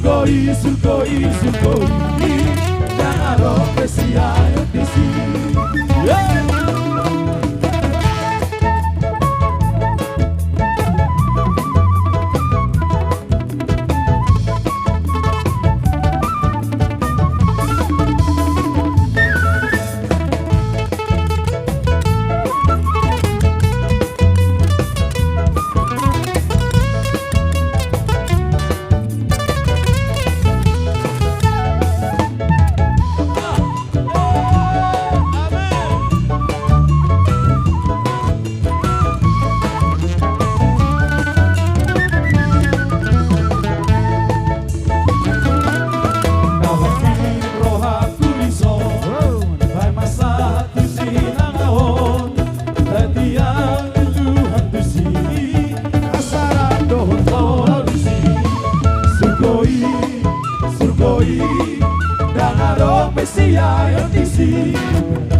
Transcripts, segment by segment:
Surgoi, surgoi, surgoi, jangan rompes ya di sini.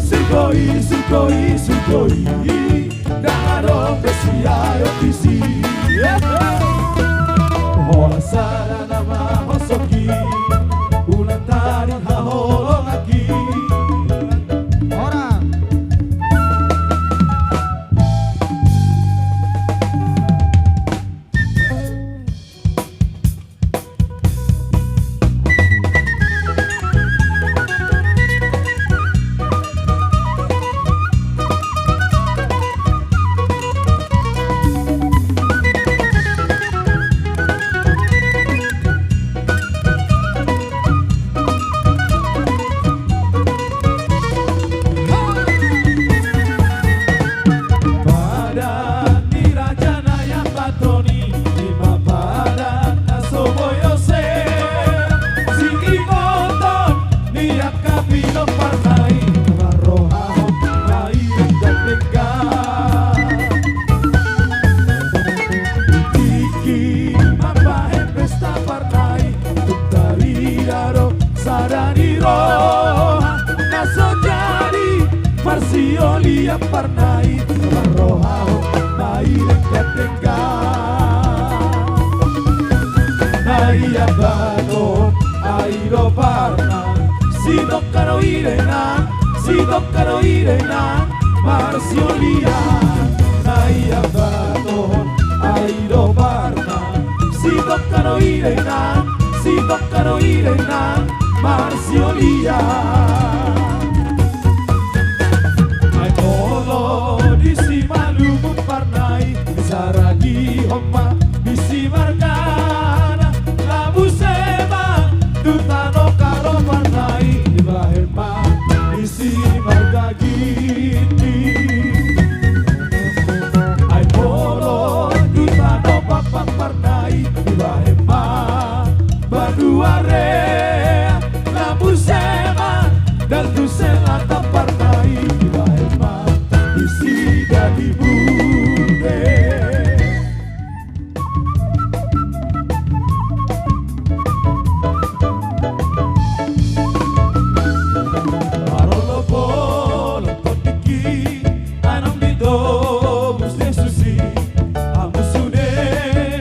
Surgoi, surgoi, surgoi, jangan rompes ya di sini. Hola sana nama hosoki, ulang tarik haholo lagi. Orang Marsiolia parnai Marrohao mai dekat-dekat Nai abano airo parna Si toccano irena Marsiolia Nai abano airo parna Si toccano irena Marsiolia Disi malumu parnai Saragi homa Disi margana Labu seba Tutano karo parnai Ibahema Disi marga gini Ay polo Tutano papak parnai Ibahema Baduare Labu seba Dan tu selata parnai Ibahema Siga di bute Parolo polo potiki Anam dito muste susi Amusune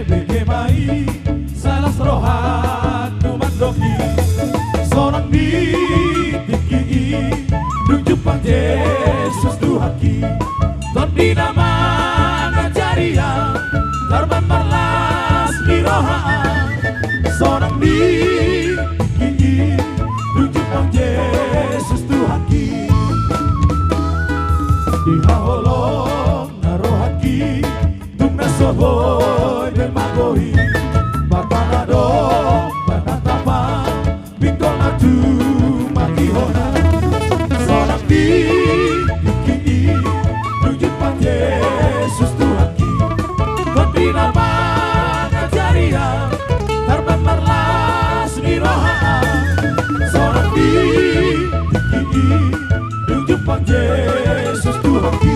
bege mai Salas rohat kumandoki Sorang di tiki Nunjupang Yesus Tuhaki Tondi nama ngajaria Darban marlas mirohaan Sorang di gigi Nunjupang Yesus Tuhaki Di haholong narohaki Tung nasoboy dan magohi Batanado Banatapa Bingkol natu makihona Sorang di Yesus Tuhaki Kondi nama ngajaria Tarban marlas mirohaan Sorang di gigi Nunjupang Yesus Tuhaki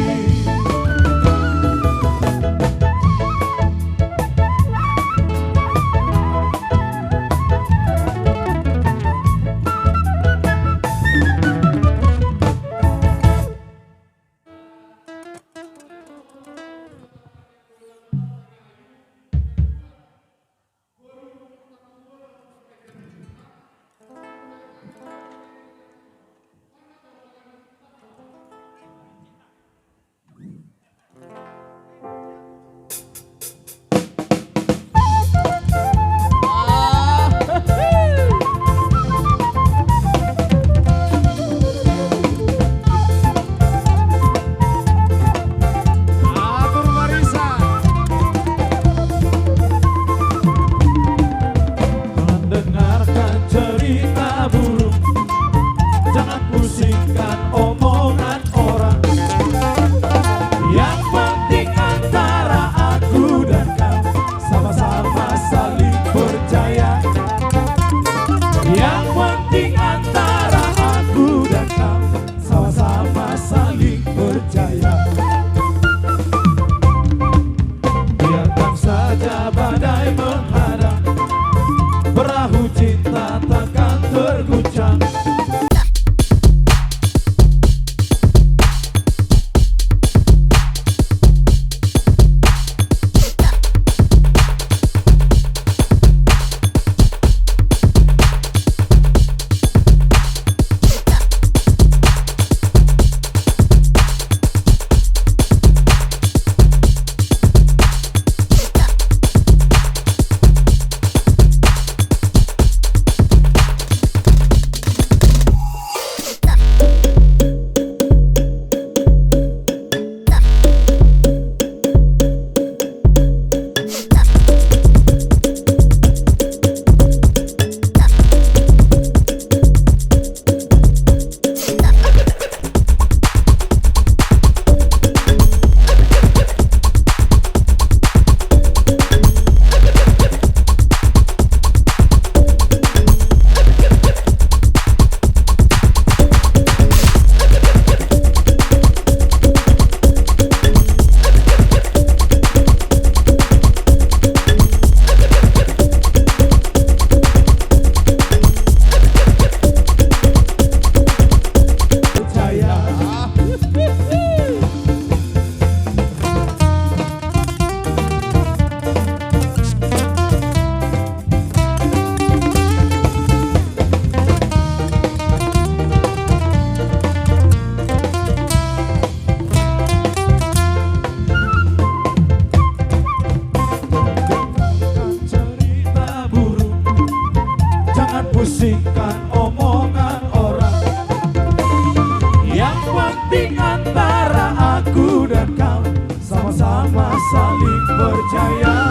percaya